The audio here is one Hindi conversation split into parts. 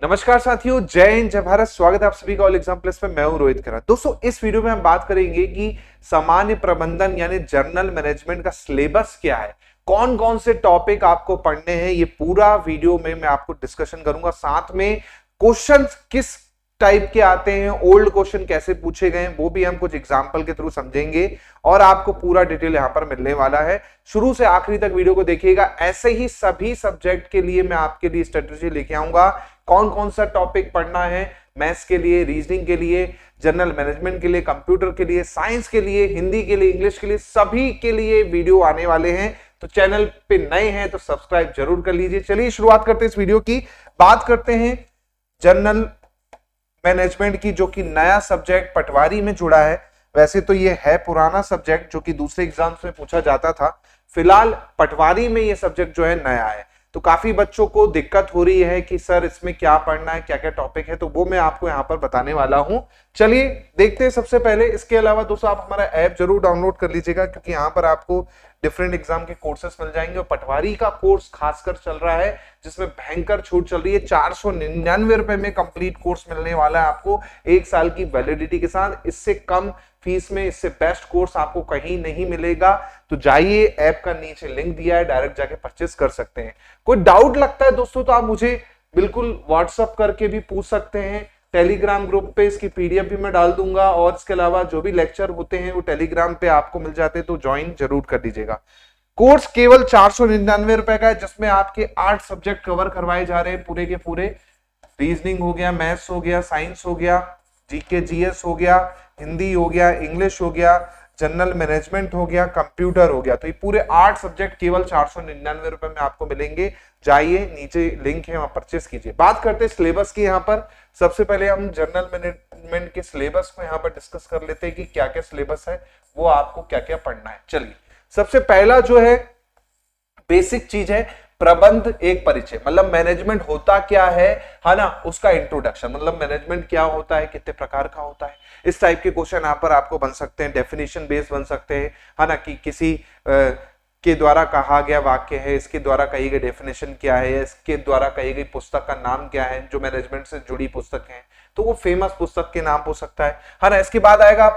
नमस्कार साथियों, जय हिंद जय भारत। स्वागत है आप सभी का ऑल एग्जाम प्लस में। मैं हूं रोहित खन्ना। दोस्तों, इस वीडियो में हम बात करेंगे कि सामान्य प्रबंधन यानी जर्नल मैनेजमेंट का सिलेबस क्या है, कौन कौन से टॉपिक आपको पढ़ने हैं। ये पूरा वीडियो में मैं आपको डिस्कशन करूंगा। साथ में क्वेश्चन किस टाइप के आते हैं, ओल्ड क्वेश्चन कैसे पूछे गए हैं, वो भी हम कुछ एग्जाम्पल के थ्रू समझेंगे और आपको पूरा डिटेल यहां पर मिलने वाला है। शुरू से आखिरी तक वीडियो को देखिएगा। ऐसे ही सभी सब्जेक्ट के लिए मैं आपके लिए स्ट्रेटेजी लेके आऊंगा। कौन कौन सा टॉपिक पढ़ना है, मैथ्स के लिए, रीजनिंग के लिए, जनरल मैनेजमेंट के लिए, कंप्यूटर के लिए, साइंस के लिए, हिंदी के लिए, इंग्लिश के लिए, सभी के लिए वीडियो आने वाले हैं। तो चैनल पे नए हैं तो सब्सक्राइब जरूर कर लीजिए। चलिए शुरुआत करते हैं इस वीडियो की। बात करते हैं जनरल मैनेजमेंट की, जो कि नया सब्जेक्ट पटवारी में जुड़ा है। वैसे तो ये है पुराना सब्जेक्ट जो कि दूसरे एग्जाम्स में पूछा जाता था। फिलहाल पटवारी में ये सब्जेक्ट जो है नया है। तो काफी बच्चों को दिक्कत हो रही है कि सर इसमें क्या पढ़ना है, क्या क्या टॉपिक है, तो वो मैं आपको यहाँ पर बताने वाला हूं। चलिए देखते हैं। सबसे पहले इसके अलावा दोस्तों आप हमारा ऐप जरूर डाउनलोड कर लीजिएगा, क्योंकि यहाँ पर आपको डिफरेंट एग्जाम के कोर्सेस मिल जाएंगे। और पटवारी का कोर्स खासकर चल रहा है जिसमें भयंकर छूट चल रही है। 499 रुपए में कंप्लीट कोर्स मिलने वाला है आपको 1 साल की वैलिडिटी के साथ। इससे कम फीस में इससे बेस्ट कोर्स आपको कहीं नहीं मिलेगा। तो जाइए, ऐप का नीचे लिंक दिया है, डायरेक्ट जाके परचेस कर सकते हैं। कोई डाउट लगता है दोस्तों तो आप मुझे बिल्कुल व्हाट्सअप करके भी पूछ सकते हैं। टेलीग्राम ग्रुप पे इसकी पीडीएफ भी मैं डाल दूंगा, और इसके अलावा जो भी लेक्चर होते हैं वो टेलीग्राम पे आपको मिल जाते हैं, तो ज्वाइन जरूर कर दीजिएगा। कोर्स केवल 499 रुपए का है, जिसमें आपके 8 सब्जेक्ट कवर करवाए जा रहे हैं पूरे के पूरे। रीजनिंग हो गया, मैथ्स हो गया, साइंस हो गया, जीके जीएस हो गया, हिंदी हो गया, इंग्लिश हो गया, जनरल मैनेजमेंट हो गया, कंप्यूटर हो गया। तो ये पूरे 8 सब्जेक्ट केवल 499 रुपए में आपको मिलेंगे। जाइए, नीचे लिंक है, वहां परचेस कीजिए। बात करते हैं सिलेबस की। यहाँ पर सबसे पहले हम जनरल मैनेजमेंट के सिलेबस को यहाँ पर डिस्कस कर लेते हैं कि क्या क्या सिलेबस है, वो आपको क्या क्या पढ़ना है। चलिए, सबसे पहला जो है बेसिक चीज है प्रबंध एक परिचय। मतलब मैनेजमेंट होता क्या है ना, उसका इंट्रोडक्शन। मतलब मैनेजमेंट क्या होता है, कितने प्रकार का होता है, इस टाइप के क्वेश्चन यहाँ पर आपको बन सकते हैं। डेफिनेशन बेस्ड बन सकते हैं, है ना, कि किसी के द्वारा कहा गया वाक्य है, इसके द्वारा कही गई डेफिनेशन क्या है, इसके द्वारा कही गई पुस्तक का नाम क्या है, जो मैनेजमेंट से जुड़ी पुस्तक है तो वो फेमस पुस्तक के नाम हो सकता है ना। इसके बाद आएगा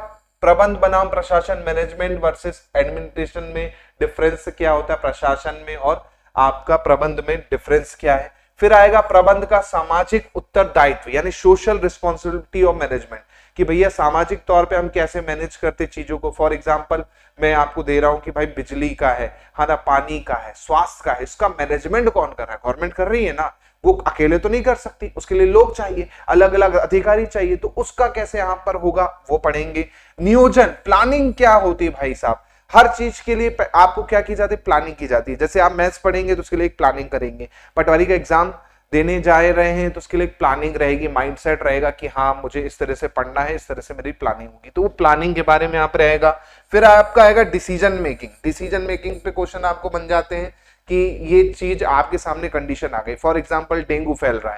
प्रबंध बनाम प्रशासन, मैनेजमेंट वर्सेस एडमिनिस्ट्रेशन में डिफरेंस क्या होता है, प्रशासन में और आपका प्रबंध में डिफरेंस क्या है। फिर आएगा प्रबंध का सामाजिक उत्तरदायित्व यानी सोशल रिस्पॉन्सिबिलिटी ऑफ मैनेजमेंट, कि भैया सामाजिक तौर पे हम कैसे मैनेज करते चीजों को। फॉर एग्जांपल मैं आपको दे रहा हूं कि भाई बिजली का है ना, पानी का है, स्वास्थ्य का है, इसका मैनेजमेंट कौन कर रहा है, गवर्नमेंट कर रही है ना, वो अकेले तो नहीं कर सकती, उसके लिए लोग चाहिए, अलग अलग अधिकारी चाहिए, तो उसका कैसे यहां पर होगा वो पढ़ेंगे। नियोजन, प्लानिंग क्या होती है भाई साहब, हर चीज के लिए आपको क्या की जाती है, प्लानिंग की जाती है। जैसे आप मैथ्स पढ़ेंगे तो उसके लिए एक प्लानिंग करेंगे, पटवारी का एग्जाम देने जा रहे हैं तो उसके लिए एक प्लानिंग रहेगी, माइंडसेट रहेगा कि हाँ मुझे इस तरह से पढ़ना है, इस तरह से मेरी प्लानिंग होगी, तो वो प्लानिंग के बारे में यहाँ पर रहेगा। फिर आपका आएगा डिसीजन मेकिंग। डिसीजन मेकिंग पे क्वेश्चन आपको बन जाते हैं कि ये चीज आपके सामने कंडीशन आ गई, फॉर एग्जाम्पल डेंगू फैल रहा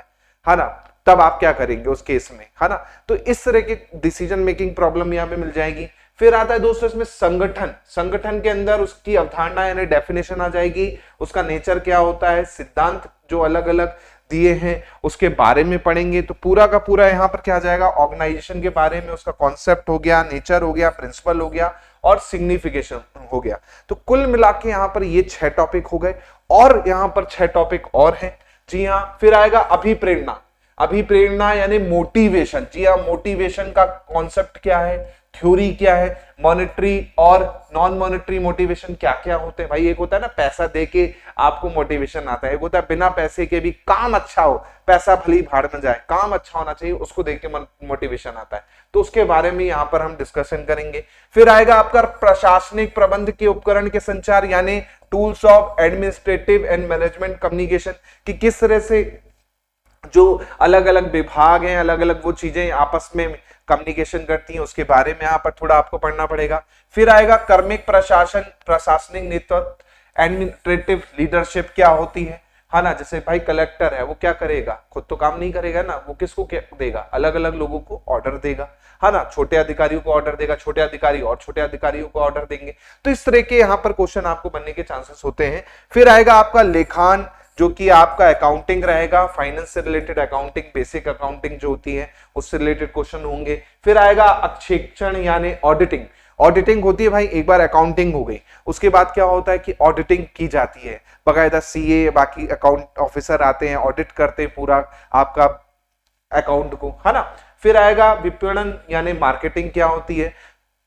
है ना, तब आप क्या करेंगे उस केस में, है ना। तो इस तरह की डिसीजन मेकिंग प्रॉब्लम यहाँ पे मिल जाएगी। फिर आता है दोस्तों इसमें संगठन। संगठन के अंदर उसकी अवधारणा यानी डेफिनेशन आ जाएगी, उसका नेचर क्या होता है, सिद्धांत जो अलग अलग दिए हैं उसके बारे में पढ़ेंगे। तो पूरा का पूरा यहाँ पर क्या आ जाएगा, ऑर्गेनाइजेशन के बारे में, उसका कॉन्सेप्ट हो गया, नेचर हो गया, प्रिंसिपल हो गया और सिग्निफिकेशन हो गया। तो कुल मिला के यहाँ पर ये 6 टॉपिक हो गए, और यहाँ पर 6 टॉपिक और हैं। जी हाँ, फिर आएगा अभिप्रेरणा। अभिप्रेरणा यानी मोटिवेशन। जी हाँ, मोटिवेशन का कॉन्सेप्ट क्या है, थ्योरी क्या है, मॉनेटरी और नॉन मॉनेटरी मोटिवेशन क्या क्या होते हैं। भाई एक होता है ना पैसा देके आपको मोटिवेशन आता है, एक होता है बिना पैसे के भी काम अच्छा हो, पैसा भली भाड़ में जाए, काम अच्छा होना चाहिए, उसको देख के मोटिवेशन आता है। तो उसके बारे में यहाँ पर हम डिस्कशन करेंगे। फिर आएगा आपका प्रशासनिक प्रबंध के उपकरण के संचार यानी tools of administrative and management communication, कि किस तरह से जो अलग अलग विभाग हैं, अलग अलग वो चीजें आपस में कम्युनिकेशन करती हैं, उसके बारे में यहाँ पर थोड़ा आपको पढ़ना पड़ेगा। फिर आएगा कर्मिक प्रशासन, प्रशासनिक नेतृत्व, एडमिनिस्ट्रेटिव लीडरशिप क्या होती है ना। जैसे भाई कलेक्टर है, वो क्या करेगा, खुद तो काम नहीं करेगा ना, वो किसको क्या देगा, अलग अलग लोगों को ऑर्डर देगा, है ना, छोटे अधिकारियों को ऑर्डर देगा, छोटे अधिकारी और छोटे अधिकारियों को ऑर्डर देंगे। तो इस तरह के यहाँ पर क्वेश्चन आपको बनने के चांसेस होते हैं। फिर आएगा आपका लेखान, जो कि आपका अकाउंटिंग रहेगा, फाइनेंस से रिलेटेड अकाउंटिंग, बेसिक अकाउंटिंग जो होती है उससे रिलेटेड क्वेश्चन होंगे। फिर आएगा अंकेक्षण यानी ऑडिटिंग। ऑडिटिंग होती है भाई, एक बार अकाउंटिंग हो गई, उसके बाद क्या होता है कि ऑडिटिंग की जाती है, बकायदा सीए बाकी अकाउंट ऑफिसर आते हैं, ऑडिट करते हैं पूरा आपका अकाउंट को, है ना। फिर आएगा विपणन यानी मार्केटिंग क्या होती है।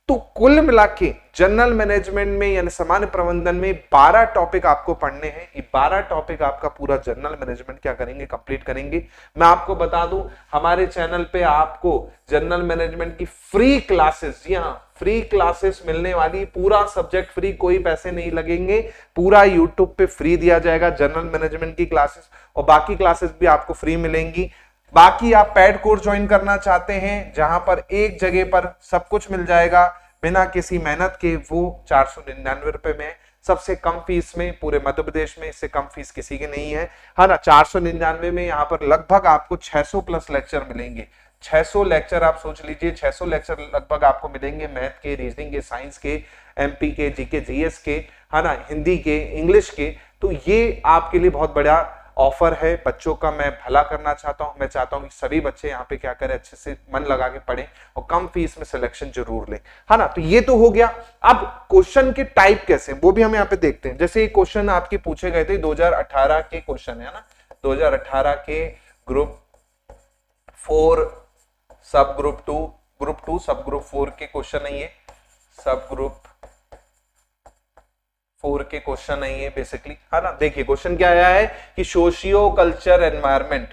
तो कुल मिला के जनरल मैनेजमेंट में यानी सामान्य प्रबंधन में 12 टॉपिक आपको पढ़ने हैं। ये 12 टॉपिक आपका पूरा जनरल मैनेजमेंट क्या करेंगे, कंप्लीट करेंगे। मैं आपको बता दूं, हमारे चैनल पे आपको जनरल मैनेजमेंट की फ्री क्लासेस, जी हाँ फ्री क्लासेस मिलने वाली, पूरा सब्जेक्ट फ्री, कोई पैसे नहीं लगेंगे, पूरा यूट्यूब पे फ्री दिया जाएगा जनरल मैनेजमेंट की क्लासेस, और बाकी क्लासेस भी आपको फ्री मिलेंगी। बाकी आप पेड कोर्स ज्वाइन करना चाहते हैं जहां पर एक जगह पर सब कुछ मिल जाएगा बिना किसी मेहनत के, वो 499 रुपए में, सबसे कम फीस में पूरे मध्य प्रदेश में, इससे कम फीस किसी की नहीं है ना। 499 में यहाँ पर लगभग आपको 600 प्लस लेक्चर मिलेंगे। 600 लेक्चर आप सोच लीजिए, 600 लेक्चर लगभग आपको मिलेंगे, मैथ के, रीजनिंग के, साइंस के, एमपी के, जीके जीएस के, है ना, हिंदी के, इंग्लिश के। तो ये आपके लिए बहुत बड़ा ऑफर है। बच्चों का मैं भला करना चाहता हूं, मैं चाहता हूं कि सभी बच्चे यहाँ पे क्या करें, अच्छे से मन लगा के पढ़ें और कम फीस में सिलेक्शन जरूर लें, है ना। तो ये तो हो गया। अब क्वेश्चन के टाइप कैसे, वो भी हम यहाँ पे देखते हैं। जैसे ये क्वेश्चन आपके पूछे गए थे 2018 के क्वेश्चन है ना, 2018 के ग्रुप 4 सब ग्रुप 2 सब ग्रुप 4 के क्वेश्चन है, ये सब ग्रुप 4 के क्वेश्चन है ये बेसिकली, है ना। देखिए क्वेश्चन क्या आया है कि socio culture environment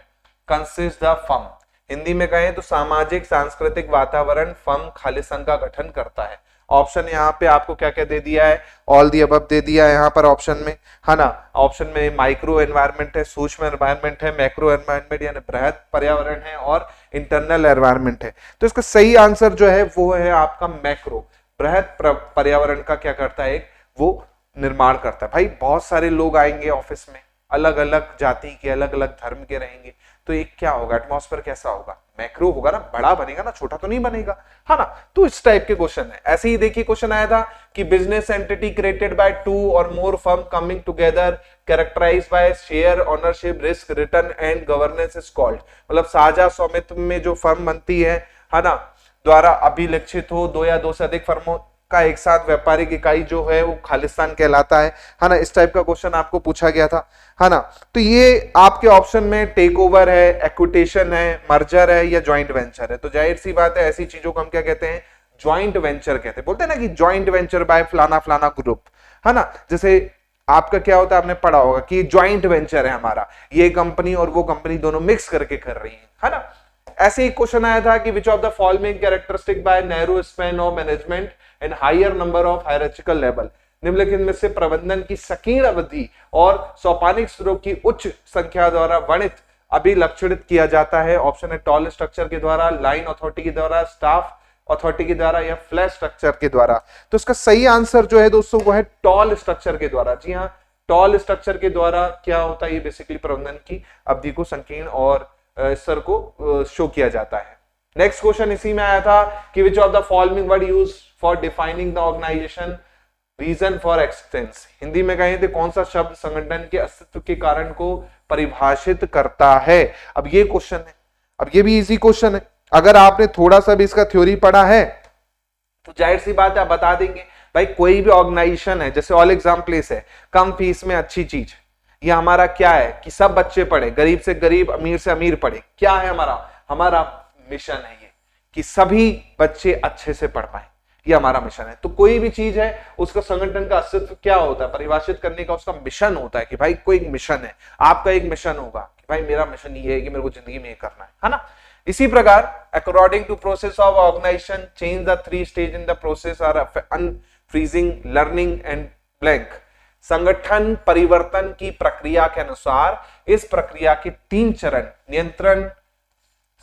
consist the firm, Hindi में कहें तो सामाजिक सांस्कृतिक वातावरण फर्म खालिस्तान का गठन करता है। ऑप्शन यहाँ पे आपको क्या क्या दे दिया है, ऑल दी अबव दे दिया है यहाँ पर ऑप्शन में, है ना। ऑप्शन में माइक्रो एनवायरमेंट है, सूक्ष्म एनवायरमेंट है, मैक्रो एनवायरमेंट यानी बृहद पर्यावरण है, और इंटरनल एनवायरमेंट है। तो इसका सही आंसर जो है वो है आपका मैक्रो, बृहद पर्यावरण का क्या करता है, वो निर्माण करता है। भाई बहुत सारे लोग आएंगे ऑफिस में, अलग अलग जाति के, अलग अलग धर्म के रहेंगे, तो एक क्या होगा, एटमॉस्फेयर कैसा होगा, मैक्रो होगा ना, बड़ा बनेगा ना, छोटा तो नहीं बनेगा, है ना। तो इस टाइप के क्वेश्चन है। ऐसे ही देखिए क्वेश्चन आया था कि business entity created by 2 or more firm coming together characterized by share ownership risk return and governance is called, मतलब साझा स्वामित्व में जो फर्म बनती है ना, द्वारा अभिलक्षित हो 2 या 2 से अधिक फर्मों का एक साथ व्यापारिक इकाई जो है वो खालिस्तान कहलाता है ना। इस टाइप का क्वेश्चन आपको पूछा गया था, है ना। तो ये आपके ऑप्शन में टेक ओवर है, एक्विटेशन है, मर्जर है या ज्वाइंट वेंचर है। तो जाहिर सी बात है ऐसी चीजों को हम क्या कहते हैं, ज्वाइंट वेंचर कहते हैं। बोलते हैं ना कि ज्वाइंट वेंचर बाय फलाना फलाना ग्रुप, है ना। जैसे आपका क्या होता है, आपने पढ़ा होगा कि ज्वाइंट वेंचर है हमारा, ये कंपनी और वो कंपनी दोनों मिक्स करके कर रही है ना। ऐसे ही क्वेश्चन आया था कि which of the following characteristic by narrow span of management and higher number of hierarchical level, निम्नलिखित में से प्रबंधन की संकीर्ण अवधि और सोपानिक स्तरों की उच्च संख्या द्वारा वर्णित अभिलक्षित किया जाता है। ऑप्शन है टॉल स्ट्रक्चर के द्वारा, लाइन अथॉरिटी के द्वारा, स्टाफ अथॉरिटी के द्वारा या फ्लैट स्ट्रक्चर के द्वारा। तो इसका सही आंसर जो है दोस्तों वो है टॉल स्ट्रक्चर के द्वारा। जी हाँ, टॉल स्ट्रक्चर के द्वारा क्या होता है, ये बेसिकली प्रबंधन की अवधि को संकीर्ण और स्तर को शो किया जाता है। नेक्स्ट क्वेश्चन इसी में आया था कि which of the following word use for defining the organization reason for existence, Hindi में कहें तो कौन सा शब्द संगठन के अस्तित्व के कारण को परिभाषित करता है। अब ये क्वेश्चन है, अब ये भी इजी क्वेश्चन है। अगर आपने थोड़ा सा भी इसका थ्योरी पढ़ा है तो जाहिर सी बात है आप बता देंगे। भाई कोई भी ऑर्गेनाइजेशन है, जैसे ऑल एग्जाम प्लेस है, कम फीस में अच्छी चीज, ये हमारा क्या है कि सब बच्चे पढ़े, गरीब से गरीब, अमीर से अमीर पढ़े। क्या है हमारा मिशन है ये कि सभी बच्चे अच्छे से पढ़ पाए, ये हमारा मिशन है। तो कोई भी चीज है उसका संगठन का अस्तित्व क्या होता है, परिभाषित करने का उसका मिशन होता है कि भाई कोई मिशन है, आपका एक मिशन होगा कि भाई मेरा मिशन ये है कि मेरे को जिंदगी में ये करना है ना। इसी प्रकार according to process of organisation change the 3 stage in the process are unfreezing, learning and blank. संगठन परिवर्तन की प्रक्रिया के अनुसार इस प्रक्रिया के 3 चरण नियंत्रण,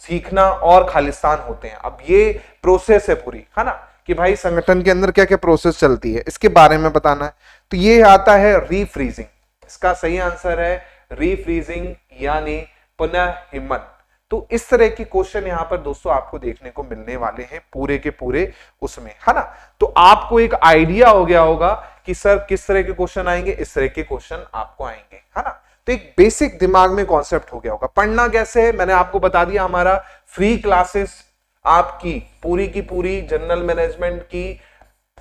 सीखना और खालिस्तान होते हैं। अब ये प्रोसेस है पूरी, है ना, कि भाई संगठन के अंदर क्या क्या प्रोसेस चलती है इसके बारे में बताना है। तो ये आता है रीफ्रीजिंग, इसका सही आंसर है रीफ्रीजिंग यानी पुनः हिम्मत। तो इस तरह के क्वेश्चन यहां पर दोस्तों आपको देखने को मिलने वाले हैं पूरे के पूरे उसमें, है ना। तो आपको एक आइडिया हो गया होगा कि सर किस तरह के क्वेश्चन आएंगे, इस तरह के क्वेश्चन आपको आएंगे, है ना। तो एक बेसिक दिमाग में कॉन्सेप्ट हो गया होगा। पढ़ना कैसे है मैंने आपको बता दिया, हमारा फ्री क्लासेस आपकी पूरी की पूरी जनरल मैनेजमेंट की,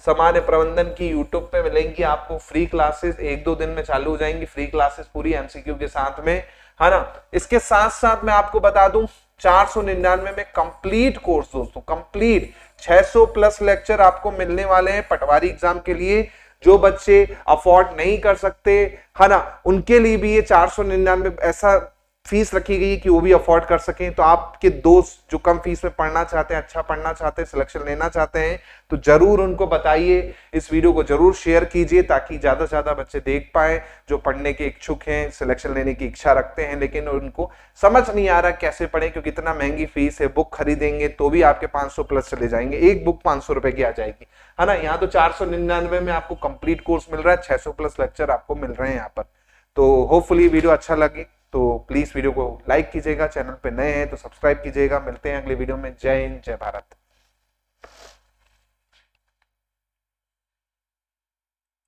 सामान्य प्रबंधन की यूट्यूब पे मिलेंगी आपको फ्री क्लासेस, 1-2 दिन में चालू हो जाएंगी फ्री क्लासेस पूरी एमसीक्यू के साथ में, है ना। इसके साथ साथ मैं आपको बता दूं 499 में कंप्लीट कोर्स दोस्तों, कंप्लीट 600 प्लस लेक्चर आपको मिलने वाले हैं पटवारी एग्जाम के लिए। जो बच्चे अफोर्ड नहीं कर सकते, है ना, उनके लिए भी ये 499 ऐसा फीस रखी गई है कि वो भी अफोर्ड कर सकें। तो आपके दोस्त जो कम फीस में पढ़ना चाहते हैं, अच्छा पढ़ना चाहते हैं, सिलेक्शन लेना चाहते हैं, तो जरूर उनको बताइए, इस वीडियो को जरूर शेयर कीजिए ताकि ज्यादा से ज्यादा बच्चे देख पाए जो पढ़ने के इच्छुक हैं, सिलेक्शन लेने की इच्छा रखते हैं, लेकिन उनको समझ नहीं आ रहा कैसे पढ़े, क्योंकि इतना महंगी फीस है। बुक खरीदेंगे तो भी आपके 500 प्लस चले जाएंगे, एक बुक 500 रुपए की आ जाएगी, है ना। यहाँ तो 499 में आपको कंप्लीट कोर्स मिल रहा है, 600 प्लस लेक्चर आपको मिल रहे हैं यहाँ पर। तो होपफुली वीडियो अच्छा लगे तो प्लीज वीडियो को लाइक कीजिएगा, चैनल पे नए हैं तो सब्सक्राइब कीजिएगा। मिलते हैं अगले वीडियो में। जय हिंद, जय भारत।